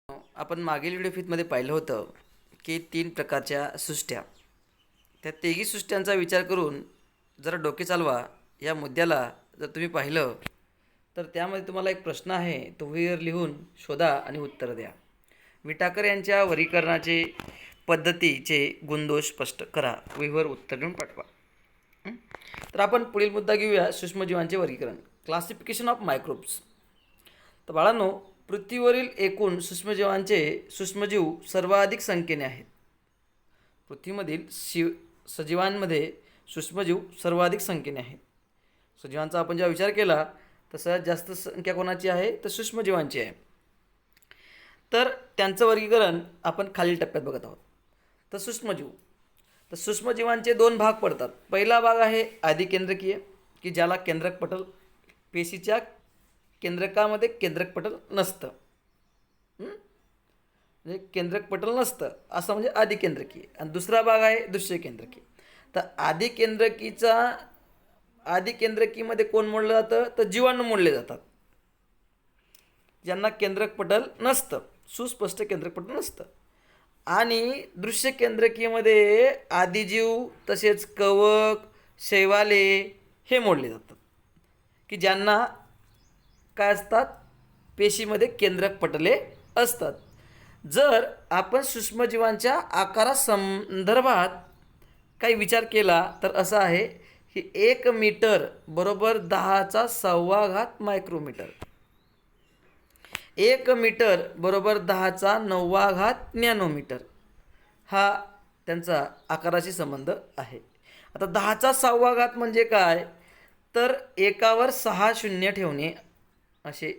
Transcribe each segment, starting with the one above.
आपण मागील व्हिडिओ फीतमध्ये पाहिलं होतं की 3 प्रकारच्या सृष्ट्या. त्या तिघी सृष्ट्यांचा विचार करून जरा डोके चालवा या मुद्द्याला जर तुम्ही पाहिलं तर त्यामध्ये तुम्हाला एक प्रश्न आहे तो वहीवर लिहून शोधा आणि उत्तर द्या. विटाकर यांच्या वर्गीकरणाचे पद्धतीचे गुणदोष स्पष्ट करा. वहीवर उत्तर लिहून पाठवा. तर आपण पुढील मुद्दा घेऊया. सूक्ष्मजीवांचे वर्गीकरण, क्लासिफिकेशन ऑफ मायक्रोब्स. तर बाळांनो, पृथ्वीवरील एकूण सूक्ष्मजीव सर्वाधिक संख्येने आहेत. पृथ्वीमधील सजीवांमध्ये सूक्ष्मजीव सर्वाधिक संख्येने आहेत. सजीवांचा आपण जेव्हा विचार केला तर सगळ्यात जास्त संख्या कोणाची आहे तर सूक्ष्मजीवांची आहे. तर त्यांचं वर्गीकरण आपण खालील टप्प्यात बघत आहोत. तर सूक्ष्मजीवांचे 2 भाग पडतात. पहिला भाग आहे आदिकेंद्रकीय, की ज्याला केंद्रक पटल, पेशीच्या केंद्रकामध्ये केंद्रक पटल नसतं, म्हणजे केंद्रक पटल नसतं असं म्हणजे आदिकेंद्रकीय. आणि दुसरा भाग आहे दृश्य केंद्रकीय. तर आदिकेंद्रकीमध्ये कोण मोडलं जातं तर जीवाणू मोडले जातात, ज्यांना केंद्रक पटल नसतं, सुस्पष्ट केंद्रक पटल नसतं. आणि दृश्य केंद्रकीयमध्ये आदिजीव तसेच कवक, शैवाले हे मोडले जातात, की ज्यांना काय असतात, पेशीमध्ये केंद्रक पटले असतात. जर आपण सूक्ष्मजीवांच्या आकारासंदर्भात काही विचार केला तर असा आहे की 1 मीटर बरोबर 10⁻⁴ मायक्रोमीटर, 1 मीटर बरोबर 10⁹ नॅनोमीटर हा त्यांचा आकाराशी संबंध आहे. आता 10⁻⁴ म्हणजे काय तर एकावर 6 शून्य ठेवणे असे.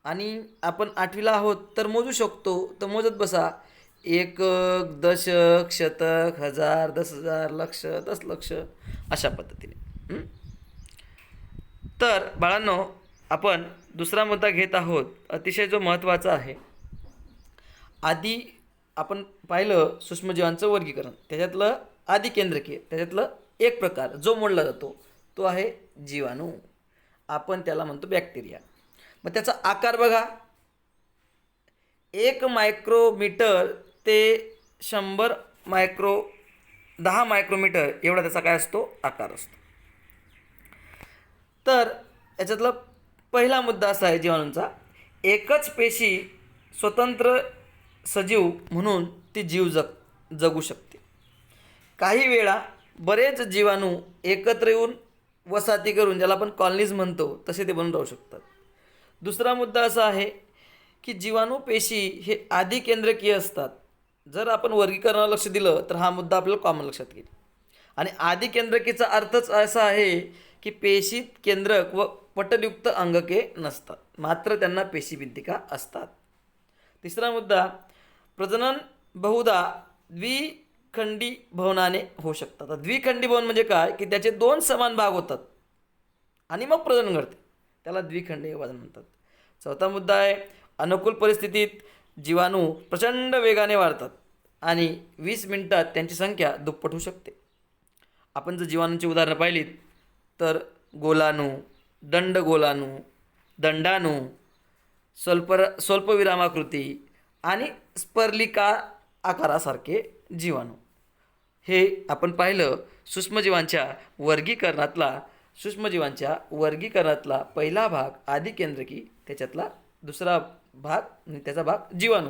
आणि आपण 8वीला आहोत तर मोजू शकतो, तर मोजत बसा. एकक, दशक, शतक, हजार, 10,000, लक्ष, 10,00,000 अशा पद्धतीने. तर बाळांनो, आपण दुसरा मुद्दा घेत आहोत, अतिशय जो महत्त्वाचा आहे. आधी आपण पाहिलं सूक्ष्मजीवांचं वर्गीकरण, त्याच्यातलं आदिकेंद्रकीय, त्याच्यातलं एक प्रकार जो मोडला जातो तो आहे जीवाणू. आपण त्याला म्हणतो बॅक्टेरिया. मग त्याचा आकार बघा, 1 मायक्रोमीटर ते 10 मायक्रोमीटर एवढा त्याचा काय असतो, आकार असतो. तर याच्यातला पहिला मुद्दा असा आहे जीवाणूंचा, एकच पेशी स्वतंत्र सजीव म्हणून ती जगू शकते. काही वेळा बरेच जीवाणू एकत्र येऊन वसाहती करून, ज्याला आपण कॉलनीज म्हणतो, तसे ते बनून राहू शकतात. दुसरा मुद्दा असा आहे की जीवाणू पेशी हे आदिकेंद्रकीय असतात. जर आपण वर्गीकरणाला लक्ष दिलं तर हा मुद्दा आपल्याला कॉमन लक्षात येईल. आणि आदिकेंद्रकीचा अर्थच असा आहे की पेशीत केंद्रक व पटलयुक्त अंगके नसतात, मात्र त्यांना पेशीभित्तिका असतात. तिसरा मुद्दा, प्रजनन बहुधा द्विखंडी भवनाने होऊ शकतात. द्विखंडी भवन म्हणजे काय की त्याचे 2 समान भाग होतात आणि मग प्रजनन घडते, त्याला द्विखंडी भवन म्हणतात. चौथा मुद्दा आहे, अनुकूल परिस्थितीत जीवाणू प्रचंड वेगाने वाढतात आणि 20 मिनिटात त्यांची संख्या दुप्पट होऊ शकते. आपण जर जीवाणूंची उदाहरणं पाहिलीत तर गोलाणू, दंडगोलाणू, दंडाणू, स्वल्पविरामाकृती आणि स्पर्लिका आकारासारखे जीवाणू. हे आपण पाहिलं सूक्ष्मजीवांच्या वर्गीकरणातला पहिला भाग आदिकेंद्रकी, त्याच्यातला दुसरा भाग आणि त्याचा भाग जीवाणू.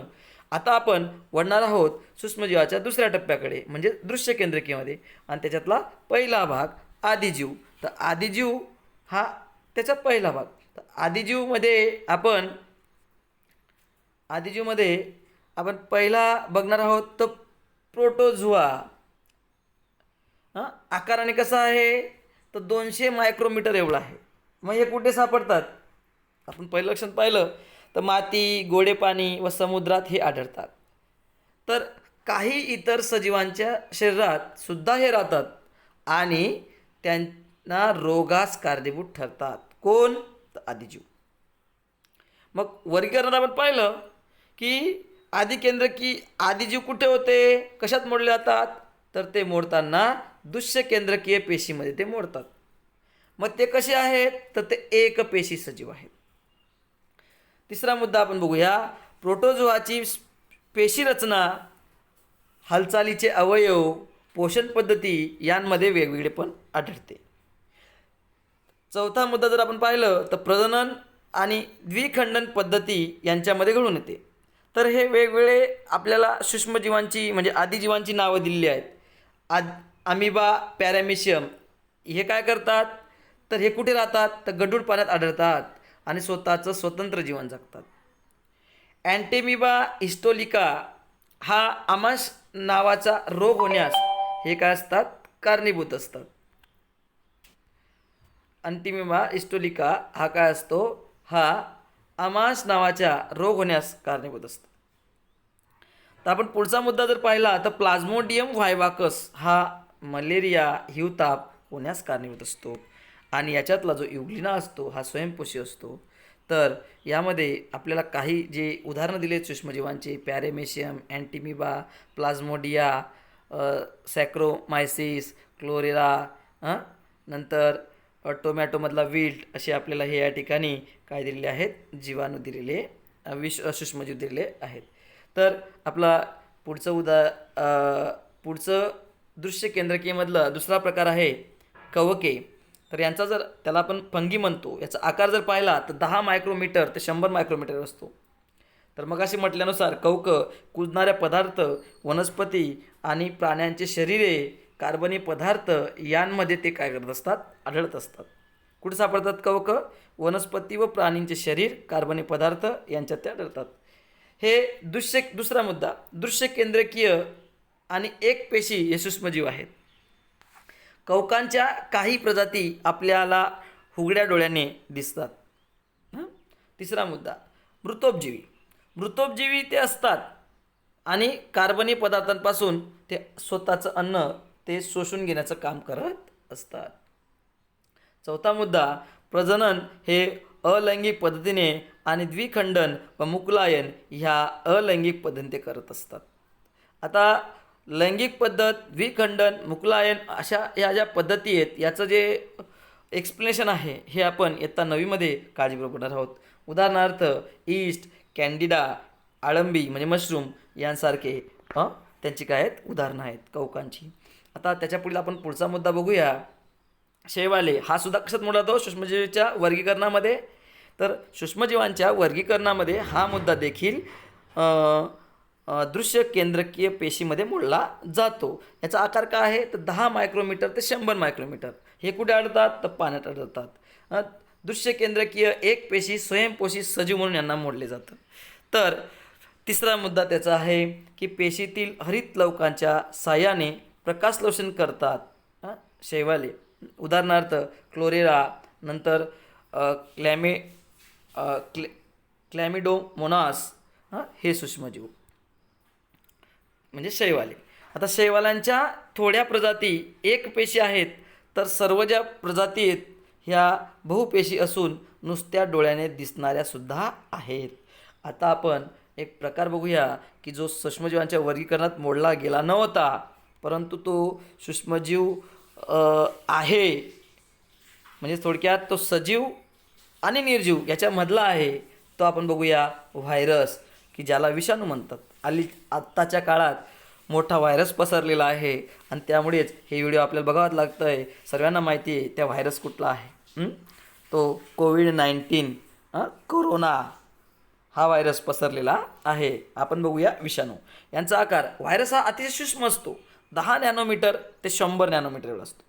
आता आपण वळणार आहोत सूक्ष्मजीवाच्या दुसऱ्या टप्प्याकडे, म्हणजे दृश्य केंद्रकीमध्ये, आणि त्याच्यातला पहिला भाग आदिजीव. तर आदिजीव हा त्याचा पहिला भाग. तर आदिजीवमध्ये आपण पहिला बघणार आहोत तर प्रोटोझोआ. आकाराने कसा आहे तर 200 मायक्रोमीटर एवढा आहे. मग हे कुठे सापडतात, आपण पहिलं लक्षण पाहिलं तर माती, गोडे पाणी व समुद्रात हे आढळतात. तर काही इतर सजीवांच्या शरीरात सुद्धा हे राहतात आणि त्यांना रोगास कारणीभूत ठरतात. कोण तर आदिजीव. मग वर्गीकरणात आपण पाहिलं की आदिजीव कुठे होते, कशात मोडले जातात तर ते मोडताना दृश्य केंद्रकीय पेशीमध्ये ते मोडतात. मग ते कसे आहेत तर ते एकपेशी सजीव आहेत. तिसरा मुद्दा आपण बघूया, प्रोटोझोआची पेशी रचना, हालचालीचे अवयव, पोषण पद्धती यांमध्ये वेगवेगळेपण आढळते. चौथा मुद्दा जर आपण पाहिलं तर प्रजनन आणि द्विखंडन पद्धती यांच्यामध्ये घडून येते. तर हे वेगवेगळे आपल्याला सूक्ष्मजीवांची म्हणजे आदिजीवांची नावं दिलेली आहेत. अमिबा, पॅरामेशियम हे काय करतात, तर हे कुठे राहतात, तर गढूळ पाण्यात आढळतात आणि स्वतःचं स्वतंत्र जीवन जगतात. अँटेमिबा हिस्टोलिका हा आमाश नावाचा रोग होण्यास हे काय असतात, कारणीभूत असतात. अँटेमिबा हिस्टोलिका हा काय असतो, हा आमाश नावाच्या रोग होण्यास कारणीभूत असतो. तर आपण पुढचा मुद्दा जर पाहिला तर प्लाझ्मोडियम व्हायवाकस हा मलेरिया, हिवताप होण्यास कारणीभूत असतो आणि याच्यातला जो युग्लिना असतो हा स्वयंपोषी असतो. तर यामध्ये आपल्याला काही जे उदाहरणं दिले आहेत सूक्ष्मजीवांचे, पॅरेमेशियम, अँटीमिबा, प्लाझ्मोडिया, सॅक्रोमायसिस, क्लोरेरा, नंतर टोमॅटोमधला विल्ट असे आपल्याला हे या ठिकाणी काय दिलेले आहेत, जीवाणू दिलेले सूक्ष्मजीव दिलेले आहेत. तर आपला पुढचं दृश्य केंद्रकीयमधलं दुसरा प्रकार आहे कवके. तर यांचा जर त्याला आपण फंगी म्हणतो, याचा आकार जर पाहिला तर 10 मायक्रोमीटर ते 100 मायक्रोमीटर असतो. तर मग अशी म्हटल्यानुसार कवक कुजणाऱ्या पदार्थ, वनस्पती आणि प्राण्यांचे शरीरे, कार्बनी पदार्थ यांमध्ये ते काय करत असतात, आढळत असतात. कुठे सापडतात कवक, वनस्पती व प्राणींचे शरीर, कार्बनी पदार्थ यांच्यात ते आढळतात. हे दुसरा मुद्दा दृश्य केंद्रकीय आणि एक पेशी हे सूक्ष्मजीव आहेत. कवकांच्या काही प्रजाती आपल्याला उघड्या डोळ्याने दिसतात. तिसरा मुद्दा मृतोपजीवी ते असतात आणि कार्बनी पदार्थांपासून ते स्वतःचं अन्न ते शोषून घेण्याचं काम करत असतात. चौथा मुद्दा प्रजनन हे अलैंगिक पद्धतीने आणि द्विखंडन व मुक्लायन ह्या अलैंगिक पद्धतीने करत असतात. आता लैंगिक पद्धत, द्विखंडन, मुक्लायन अशा ह्या ज्या पद्धती आहेत याचं जे एक्सप्लेनेशन आहे हे आपण इयत्ता 9वीमध्ये काळजीपूर्वक बघणार आहोत. उदाहरणार्थ ईस्ट, कॅन्डिडा, आळंबी म्हणजे मशरूम यांसारखे त्यांची काय आहेत, उदाहरणं आहेत कवकांची. आता त्याच्या पुढील आपण पुढचा मुद्दा बघूया, शैवाले. हा सुद्धा कशात मोडला जातो, सूक्ष्मजीवांच्या वर्गीकरणामध्ये. तर सूक्ष्मजीवांच्या वर्गीकरणामध्ये हा मुद्दा देखील दृश्य केंद्रकीय पेशीमध्ये मोडला जातो. याचा आकार काय आहे, तर 10 मायक्रोमीटर ते 100 मायक्रोमीटर. हे कुठे आढळतात, तर पाण्यात आढळतात. दृश्य केंद्रकीय एक पेशी स्वयंपोषी सजीव म्हणून यांना मोडले जातं. तर तिसरा मुद्दा त्याचा आहे की पेशीतील हरितलवकांच्या साह्याने प्रकाशलोषण करतात शैवाले. उदाहरणार्थ क्लोरेरा, नंतर क्लॅमिडोमोनास हे सूक्ष्मजीव म्हणजे शैवाले. आता शैवालांच्या थोड्या प्रजाती एक पेशी आहेत, तर सर्व ज्या प्रजाती आहेत ह्या बहुपेशी असून नुसत्या डोळ्याने दिसणाऱ्या सुद्धा आहेत. आता आपण एक प्रकार बघूया की जो सूक्ष्मजीवांच्या वर्गीकरणात मोडला गेला नव्हता, परंतु तो सूक्ष्मजीव आहे, म्हणजे थोडक्यात तो सजीव आणि निर्जीव याच्यामधला आहे. तो आपण बघूया व्हायरस, की ज्याला विषाणू म्हणतात. आत्ताच्या काळात मोठा व्हायरस पसरलेला आहे आणि त्यामुळेच हे व्हिडिओ आपल्याला बघावं लागतं आहे. सर्वांना माहिती आहे त्या व्हायरस कुठला आहे, तो कोविड-19 कोरोना हा व्हायरस पसरलेला आहे. आपण बघूया विषाणू. यांचा आकार, व्हायरस हा अतिशय सूक्ष्म असतो, 10 नॅनोमीटर ते 100 नॅनोमीटर एवढा असतो.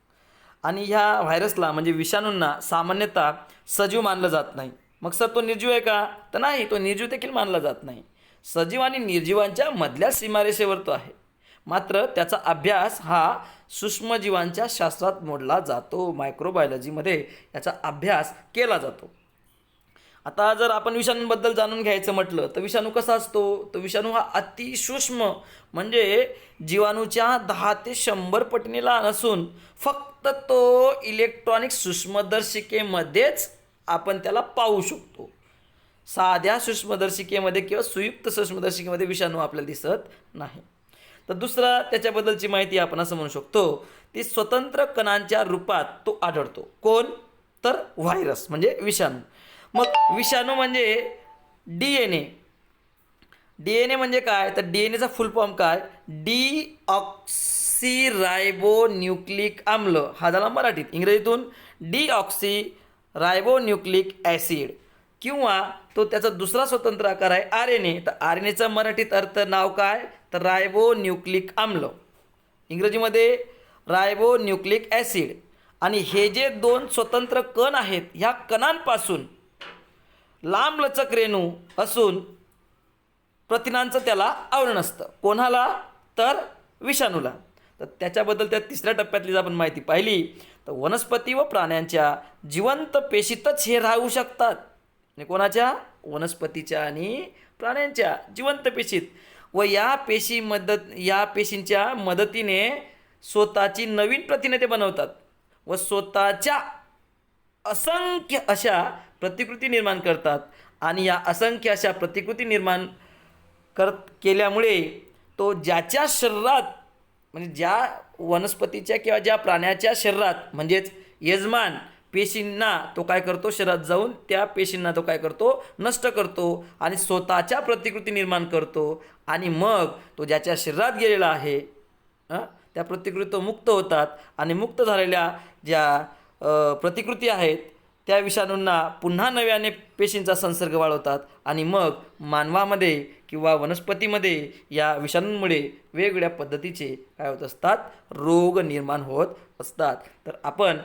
आणि ह्या व्हायरसला म्हणजे विषाणूंना सामान्यतः सजीव मानलं जात नाही. मग सर तो निर्जीव आहे का, तर नाही, तो निर्जीव देखील मानला जात नाही. सजीव आणि निर्जीवांच्या मधल्या सीमारेषेवर तो आहे. मात्र त्याचा अभ्यास हा सूक्ष्मजीवांच्या शास्त्रात मोडला जातो. मायक्रोबायोलॉजीमध्ये याचा अभ्यास केला जातो. आता जर आपण विषाणूंबद्दल जाणून घ्यायचं म्हटलं तर विषाणू कसा असतो, तर विषाणू हा अतिसूक्ष्म म्हणजे जीवाणूच्या 10 ते 100 पटीने लहान असून फक्त तो इलेक्ट्रॉनिक सूक्ष्मदर्शिकेमध्येच आपण त्याला पाहू शकतो. साध्या सूक्ष्मदर्शिकेमध्ये किंवा संयुक्त सूक्ष्मदर्शिकेमध्ये विषाणू आपल्याला दिसत नाही. तर दुसरा त्याच्याबद्दलची माहिती आपण असं म्हणू शकतो, ती स्वतंत्र कणांच्या रूपात तो आढळतो. कोण, तर व्हायरस म्हणजे विषाणू. मग विषाणू म्हणजे DNA DNA म्हणजे काय, तर DNAचा फुल फॉर्म काय, डीऑक्सीरायबोन्यूक्लिक आम्ल, हा झाला मराठीत. इंग्रजीतून डीऑक्सीरायबोन्यूक्लिक ॲसिड, किंवा तो त्याचा दुसरा स्वतंत्र आकार आहे RNA. तर RNAचा मराठीत अर्थ नाव काय, तर रायबोन्यूक्लिक आम्ल, इंग्रजीमध्ये रायबोन्यूक्लिक ॲसिड. आणि हे जे दोन स्वतंत्र कण आहेत, ह्या कणांपासून लांबलचक रेणू असून प्रथिनांचं त्याला आवरण असतं. कोणाला, तर विषाणूला. तर त्याच्याबद्दल त्या तिसऱ्या टप्प्यातली जर आपण माहिती पाहिली, तर वनस्पती व प्राण्यांच्या जिवंत पेशीतच हे राहू शकतात. म्हणजे कोणाच्या, वनस्पतीच्या आणि प्राण्यांच्या जिवंत पेशीत. व या पेशींच्या मदतीने स्वतःची नवीन प्रथिने ते बनवतात व स्वतःच्या असंख्य अशा प्रतिकृती निर्माण करतात. आणि या असंख्य अशा प्रतिकृती निर्माण केल्यामुळे तो ज्याच्या शरीरात, म्हणजे ज्या वनस्पतीच्या किंवा ज्या प्राण्याच्या शरीरात, म्हणजेच यजमान पेशींना तो काय करतो, शरीरात जाऊन त्या पेशींना तो काय करतो, नष्ट करतो आणि स्वतःच्या प्रतिकृती निर्माण करतो. आणि मग तो ज्याच्या शरीरात गेलेला आहे त्या प्रतिकृती तो मुक्त होतात आणि मुक्त झालेल्या ज्या प्रतिकृती आहेत त्या विषाणूंना पुन्हा नव्याने पेशींचा संसर्ग वाढवतात आणि मग मानवामध्ये किंवा वनस्पतीमध्ये या विषाणूंमुळे वेगवेगळ्या पद्धतीचे काय होत असतात, रोग निर्माण होत असतात. तर आपण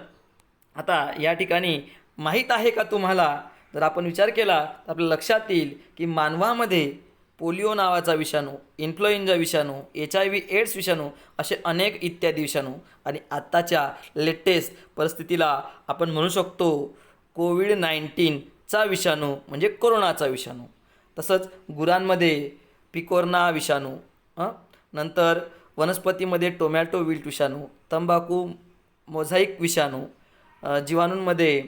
आता या ठिकाणी माहीत आहे का तुम्हाला, जर आपण विचार केला तर आपल्या लक्षात येईल की मानवामध्ये पोलिओ नावाचा विषाणू, इन्फ्लुएंझा विषाणू, HIV एड्स विषाणू, असे अनेक इत्यादी विषाणू, आणि आत्ताच्या लेटेस्ट परिस्थितीला आपण म्हणू शकतो कोविड-19चा विषाणू म्हणजे कोरोनाचा विषाणू. तसंच गुरांमध्ये पिकोर्ना विषाणू, नंतर वनस्पतीमध्ये टोमॅटो विल्ट विषाणू, तंबाखू मोझाईक विषाणू, जीवाणूंमध्ये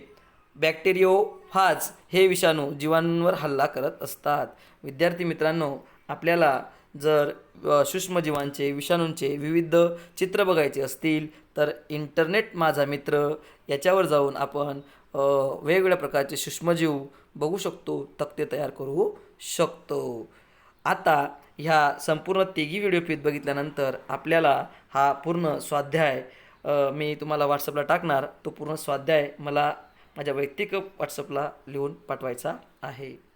बॅक्टेरियोफाज हे विषाणू जीवाणूंवर हल्ला करत असतात. विद्यार्थी मित्रांनो, आपल्याला जर सूक्ष्मजीवांचे, विषाणूंचे विविध चित्र बघायचे असतील तर इंटरनेट माझा मित्र याच्यावर जाऊन आपण वेगवेगळ्या प्रकारचे सूक्ष्मजीव बघू शकतो, तक्ते तयार करू शकतो. आता ह्या संपूर्ण तिघी व्हिडिओ क्लिप बघितल्यानंतर आपल्याला हा पूर्ण स्वाध्याय मी तुम्हाला व्हॉट्सअपला टाकणार. तो पूर्ण स्वाध्याय मला माझ्या वैयक्तिक व्हॉट्सअपला लिहून पाठवायचा आहे.